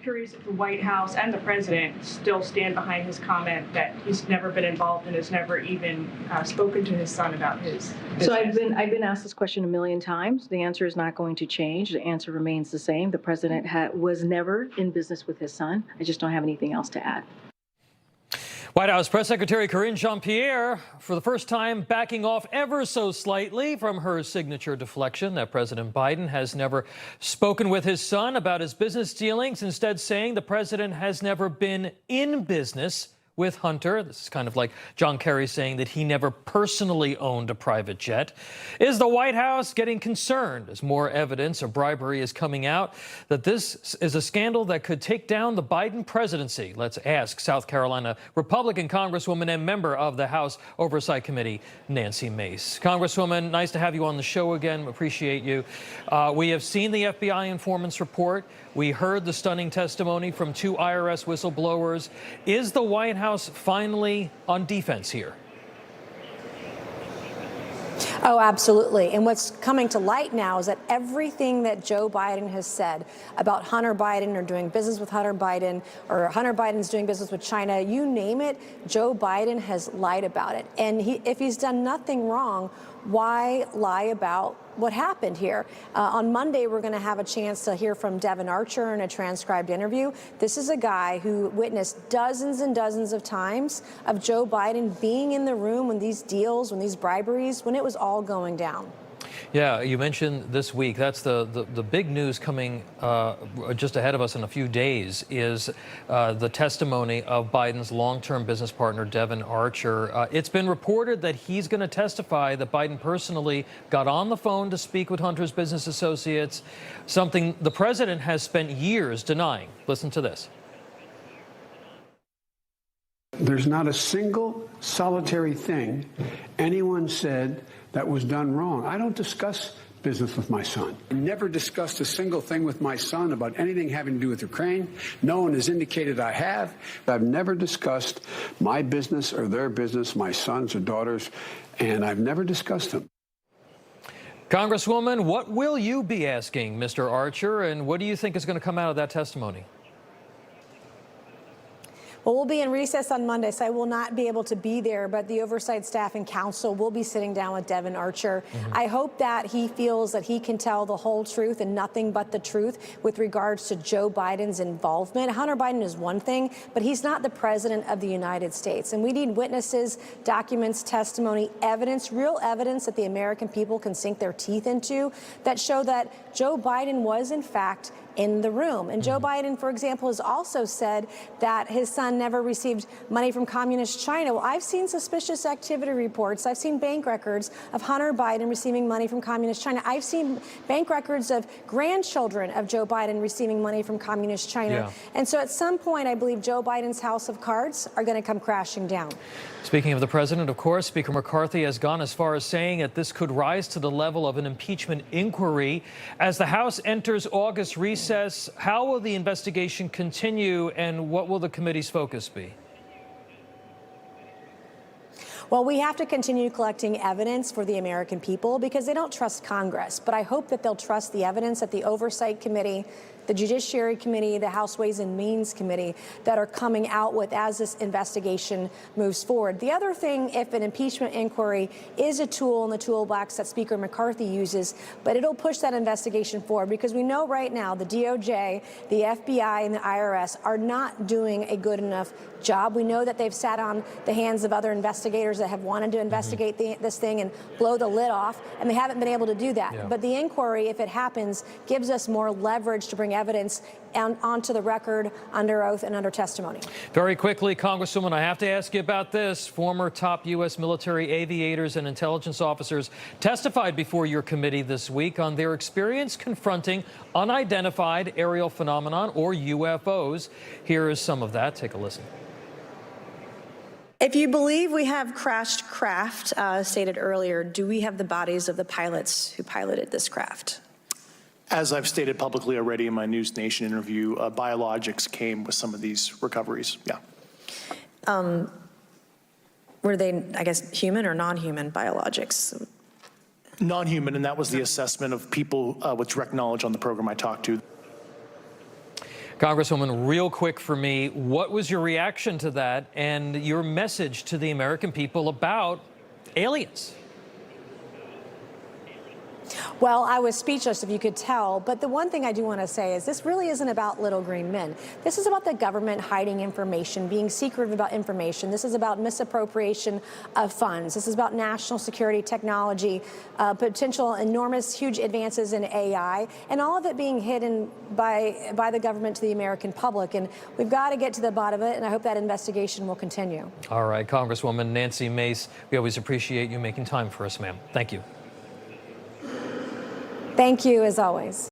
curious if the White House and the president still stand behind his comment that he's never been involved and has never even spoken to his son about his business. So I've been asked this question a million times. The answer is not going to change. The answer remains the same. The president was never in business with his son. I just don't have anything else to add. White House Press Secretary Karine Jean-Pierre, for the first time, backing off ever so slightly from her signature deflection that President Biden has never spoken with his son about his business dealings, instead saying the president has never been in business with Hunter. This is kind of like John Kerry saying that he never personally owned a private jet. Is the White House getting concerned as more evidence of bribery is coming out that this is a scandal that could take down the Biden presidency? Let's ask South Carolina Republican Congresswoman and member of the House Oversight Committee, Nancy Mace. Congresswoman, nice to have you on the show again. Appreciate you. We have seen the FBI informants report. We heard the stunning testimony from 2 IRS whistleblowers. Is the White House finally on defense here? Oh, absolutely. And what's coming to light now is that everything that Joe Biden has said about Hunter Biden or doing business with Hunter Biden or Hunter Biden's doing business with China, you name it, Joe Biden has lied about it. And if he's done nothing wrong, why lie about what happened here? On Monday, we're going to have a chance to hear from Devin Archer in a transcribed interview. This is a guy who witnessed dozens and dozens of times of Joe Biden being in the room when these deals, when these briberies, when it was all going down. Yeah, you mentioned this week. That's the big news coming just ahead of us in a few days is the testimony of Biden's long-term business partner, Devin Archer. It's been reported that he's going to testify that Biden personally got on the phone to speak with Hunter's business associates, something the president has spent years denying. Listen to this. There's not a single solitary thing anyone said that was done wrong. I don't discuss business with my son. I never discussed a single thing with my son about anything having to do with Ukraine. No one has indicated I have. I've never discussed my business or their business, my sons or daughters, and I've never discussed them. Congresswoman, what will you be asking Mr. Archer, and what do you think is going to come out of that testimony? Well, we'll be in recess on Monday, so I will not be able to be there, but the oversight staff and council will be sitting down with Devin Archer. I hope that he feels that he can tell the whole truth and nothing but the truth with regards to Joe Biden's involvement. Hunter Biden is one thing, but he's not the president of the United States. And we need witnesses, documents, testimony, evidence, real evidence that the American people can sink their teeth into that show that Joe Biden was, in fact, in the room. And Joe Biden, for example, has also said that his son never received money from communist China. Well, I've seen suspicious activity reports. I've seen bank records of Hunter Biden receiving money from communist China. I've seen bank records of grandchildren of Joe Biden receiving money from communist China. Yeah. And so at some point, I believe Joe Biden's house of cards are going to come crashing down. Speaking of the president, of course, Speaker McCarthy has gone as far as saying that this could rise to the level of an impeachment inquiry. As the House enters August recess, how will the investigation continue and what will the committee's focus be? Well, we have to continue collecting evidence for the American people because they don't trust Congress. But I hope that they'll trust the evidence that the Oversight Committee, the Judiciary Committee, the House Ways and Means Committee that are coming out with as this investigation moves forward. The other thing, if an impeachment inquiry is a tool in the toolbox that Speaker McCarthy uses, but it'll push that investigation forward because we know right now the DOJ, the FBI, and the IRS are not doing a good enough job. We know that they've sat on the hands of other investigators that have wanted to investigate this thing and blow the lid off, and they haven't been able to do that. Yeah. But the inquiry, if it happens, gives us more leverage to bring evidence onto the record under oath and under testimony. Very quickly, Congresswoman, I have to ask you about this. Former top U.S. military aviators and intelligence officers testified before your committee this week on their experience confronting unidentified aerial phenomenon, or UFOs. Here is some of that. Take a listen. If you believe we have crashed craft, stated earlier, do we have the bodies of the pilots who piloted this craft? As I've stated publicly already in my News Nation interview, biologics came with some of these recoveries. Yeah. Were they, I guess, human or non-human biologics? Non-human, and that was the assessment of people with direct knowledge on the program I talked to. Congresswoman, real quick for me, what was your reaction to that and your message to the American people about aliens? Well, I was speechless, if you could tell. But the one thing I do want to say is this really isn't about little green men. This is about the government hiding information, being secretive about information. This is about misappropriation of funds. This is about national security technology, potential enormous, huge advances in AI, and all of it being hidden by the government to the American public. And we've got to get to the bottom of it, and I hope that investigation will continue. All right, Congresswoman Nancy Mace, we always appreciate you making time for us, ma'am. Thank you. Thank you, as always.